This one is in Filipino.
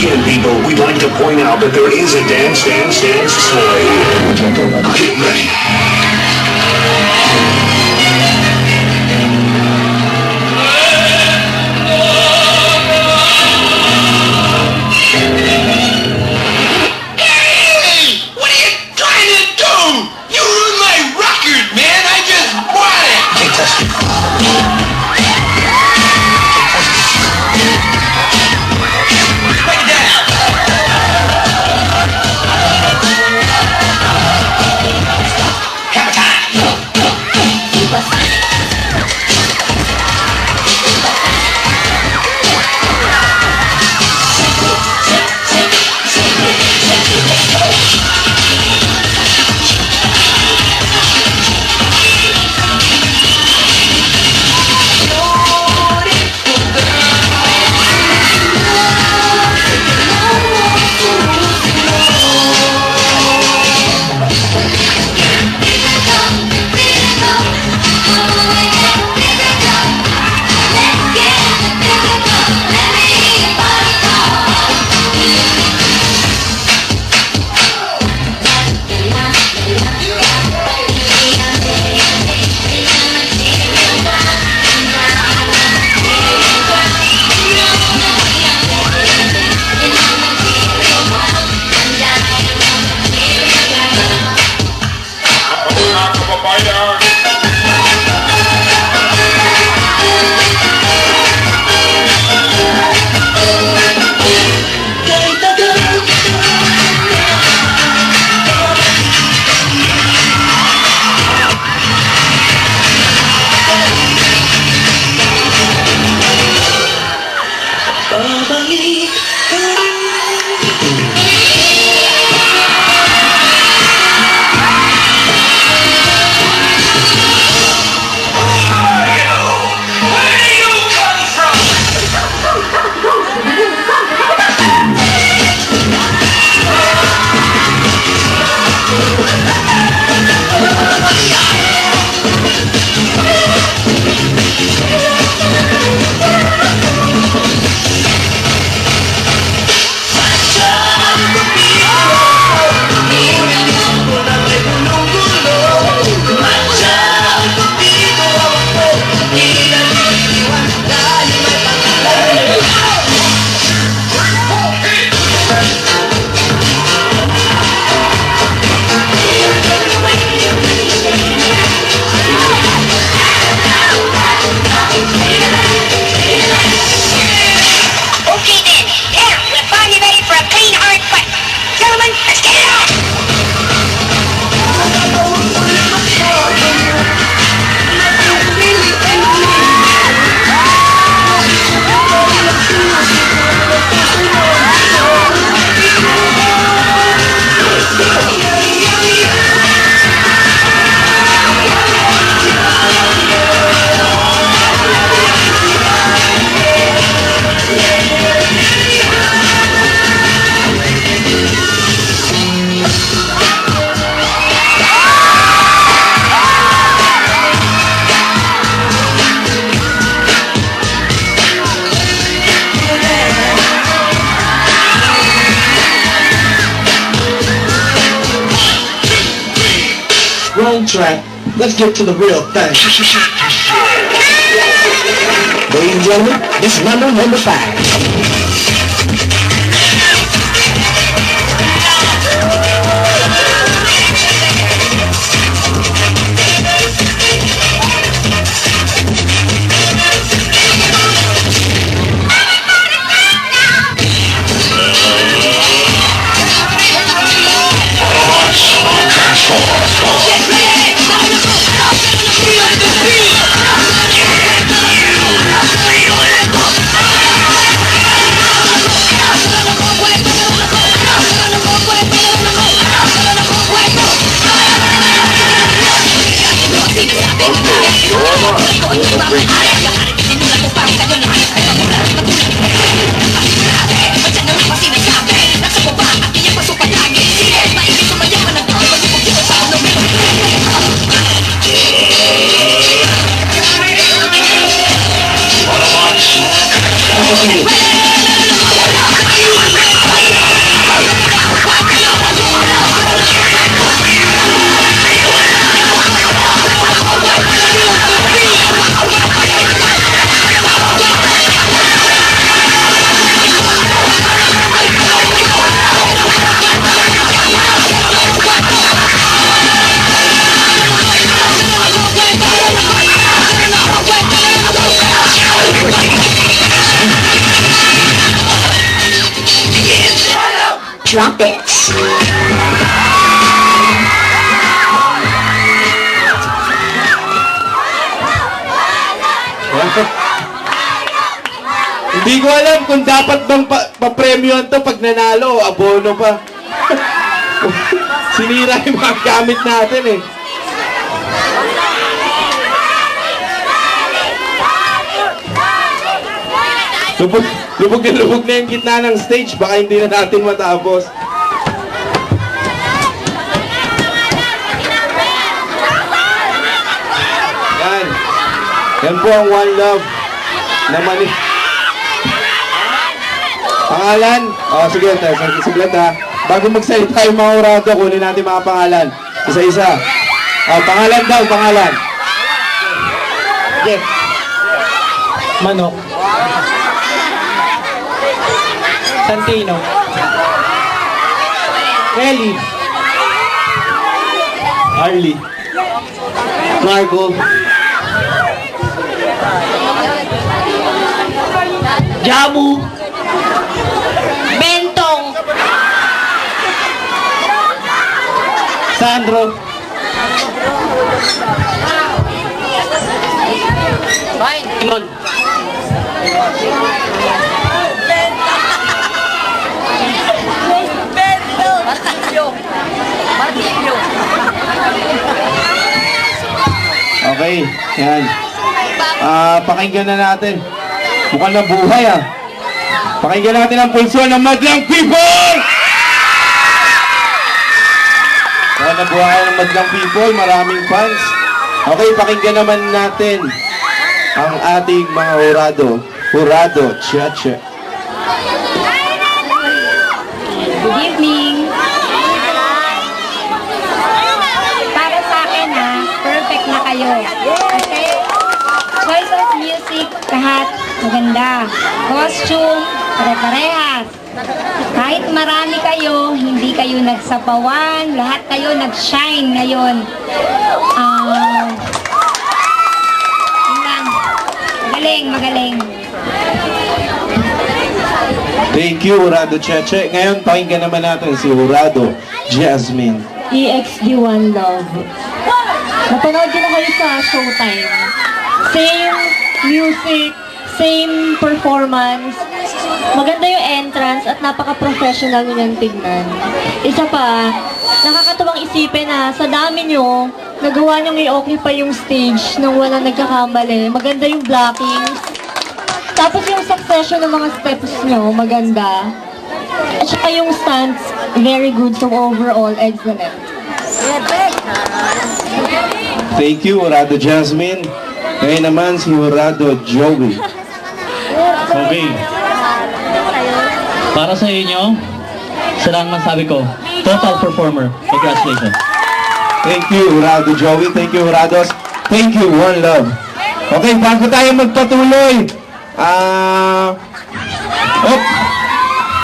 again, people, we'd like to point out that there is a dance sleigh. Get ready. Wrong track. Let's get to the real thing. Ladies and gentlemen, this is number 5. trumpets. Hindi ko alam kung dapat bang pa-premium to pag nanalo o abono pa. Sinira yung mga gamit natin eh. Lubog na yung gitna ng stage. Baka hindi na natin matapos. Yan. Yan po ang One Love na Pangalan? Sige, saglit ha. Bago magsalita yung mga orado, kunin natin mga pangalan. Isa-isa. Pangalan daw, pangalan. Jeff. Manok. Santino. Ellie. Arlie. Marco. Jamu. Bentong. Sandro. Timon. Martilyo. Okay, yan. Pakinggan na natin. Mukhang nabuhay Pakinggan natin ang pulso ng Madlang People! Mukhang nabuhay ng Madlang People, maraming fans. Okay, pakinggan naman natin ang ating mga Hurado, Chacha. Good evening. Para sa akin perfect na kayo. Okay? Choice of music, lahat maganda. Costume, pare-parehas. Kahit marami kayo, hindi kayo nagsapawan, lahat kayo nag-shine ngayon. Yun lang. Magaling. Thank you, Hurado Cheche. Ngayon, pakinggan naman natin si Hurado Jasmine. EXD One Love. Napanood ko na kayo sa Showtime. Same music, same performance. Maganda yung entrance at napaka-professional nyo niyang tignan. Isa pa, nakakatuwang isipin na sa dami nyo, nagawa nyo i-occupy yung stage nang walang nagkakamali. Maganda yung blockings. Tapos yung succession ng mga steps nyo, maganda. At saka yung stunts, very good. So overall, excellent. Thank you, Hurado Jasmine. Ngayon naman si Hurado Joey. Okay. Para sa inyo, isa lang masabi ko, total performer. Congratulations. Thank you, Hurado Joey. Thank you, Hurados. Thank you, One Love. Okay, bago tayo magpatuloy,